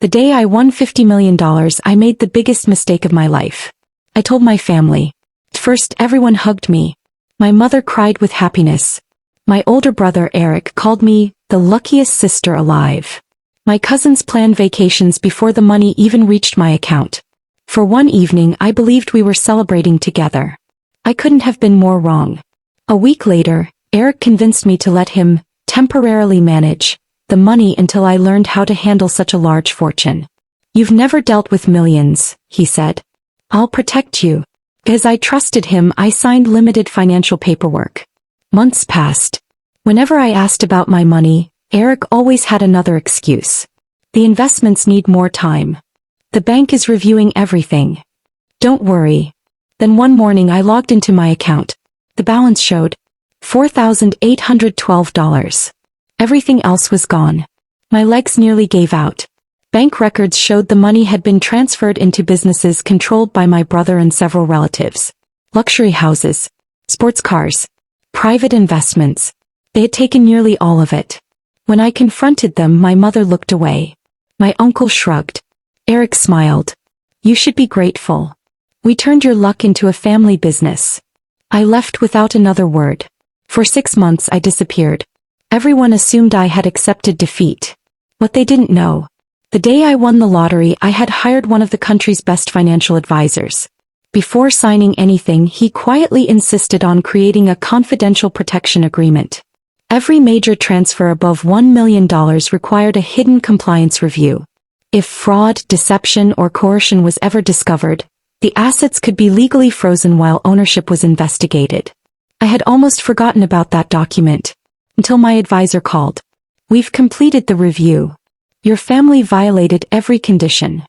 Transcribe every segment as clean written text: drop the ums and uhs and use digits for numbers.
The day I won $50 million, I made the biggest mistake of my life. I told my family. At first, everyone hugged me. My mother cried with happiness. My older brother Eric called me the luckiest sister alive. My cousins planned vacations before the money even reached my account. For one evening, I believed we were celebrating together. I couldn't have been more wrong. A week later, Eric convinced me to let him temporarily manage the money until I learned how to handle such a large fortune. "You've never dealt with millions," he said. "I'll protect you." As I trusted him, I signed limited financial paperwork. Months passed. Whenever I asked about my money, Eric always had another excuse. "The investments need more time. The bank is reviewing everything. Don't worry." Then one morning I logged into my account. The balance showed $4,812. Everything else was gone. My legs nearly gave out. Bank records showed the money had been transferred into businesses controlled by my brother and several relatives. Luxury houses, sports cars, private investments. They had taken nearly all of it. When I confronted them, my mother looked away. My uncle shrugged. Eric smiled. "You should be grateful. We turned your luck into a family business." I left without another word. For 6 months I disappeared. Everyone assumed I had accepted defeat. What they didn't know. The day I won the lottery, I had hired one of the country's best financial advisors. Before signing anything, he quietly insisted on creating a confidential protection agreement. Every major transfer above $1 million required a hidden compliance review. If fraud, deception, or coercion was ever discovered, the assets could be legally frozen while ownership was investigated. I had almost forgotten about that document. Until my advisor called. "We've completed the review. Your family violated every condition."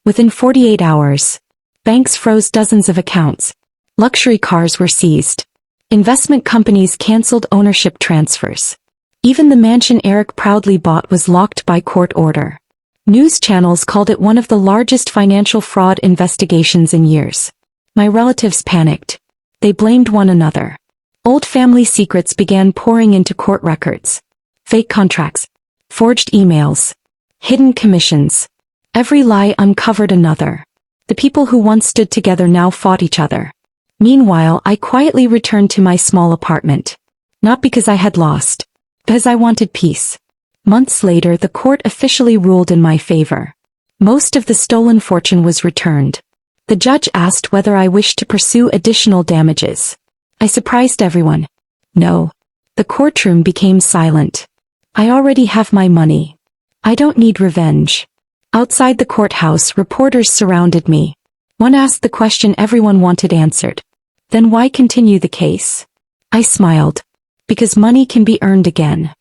Within 48 hours, banks froze dozens of accounts. Luxury cars were seized. Investment companies canceled ownership transfers. Even the mansion Eric proudly bought was locked by court order. News channels called it one of the largest financial fraud investigations in years. My relatives panicked. They blamed one another. Old family secrets began pouring into court records. Fake contracts, forged emails, hidden commissions. Every lie uncovered another. The people who once stood together now fought each other. Meanwhile, I quietly returned to my small apartment. Not because I had lost, because I wanted peace. Months later, the court officially ruled in my favor. Most of the stolen fortune was returned. The judge asked whether I wished to pursue additional damages. I surprised everyone. No. The courtroom became silent. "I already have my money. I don't need revenge." Outside the courthouse, reporters surrounded me. One asked the question everyone wanted answered. "Then why continue the case?" I smiled. "Because money can be earned again.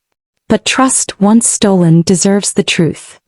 But trust, once stolen, deserves the truth."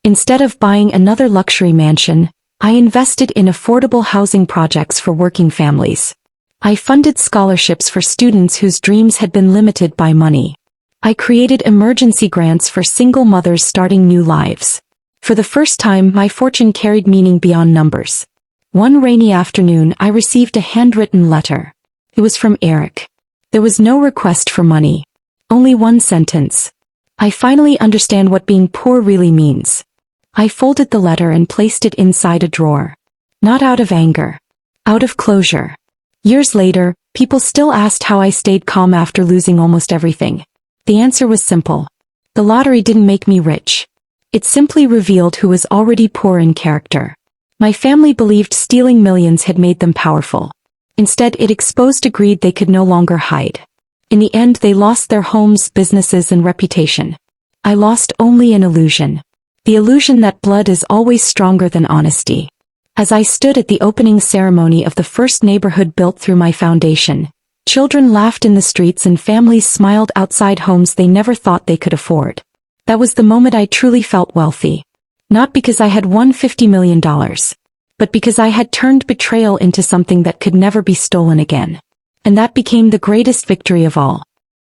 Instead of buying another luxury mansion, I invested in affordable housing projects for working families. I funded scholarships for students whose dreams had been limited by money. I created emergency grants for single mothers starting new lives. For the first time, my fortune carried meaning beyond numbers. One rainy afternoon, I received a handwritten letter. It was from Eric. There was no request for money. Only one sentence. "I finally understand what being poor really means." I folded the letter and placed it inside a drawer. Not out of anger. Out of closure. Years later, people still asked how I stayed calm after losing almost everything. The answer was simple. The lottery didn't make me rich. It simply revealed who was already poor in character. My family believed stealing millions had made them powerful. Instead, it exposed a greed they could no longer hide. In the end, they lost their homes, businesses, and reputation. I lost only an illusion. The illusion that blood is always stronger than honesty. As I stood at the opening ceremony of the first neighborhood built through my foundation, children laughed in the streets and families smiled outside homes they never thought they could afford. That was the moment I truly felt wealthy. Not because I had won $50 million, but because I had turned betrayal into something that could never be stolen again. And that became the greatest victory of all.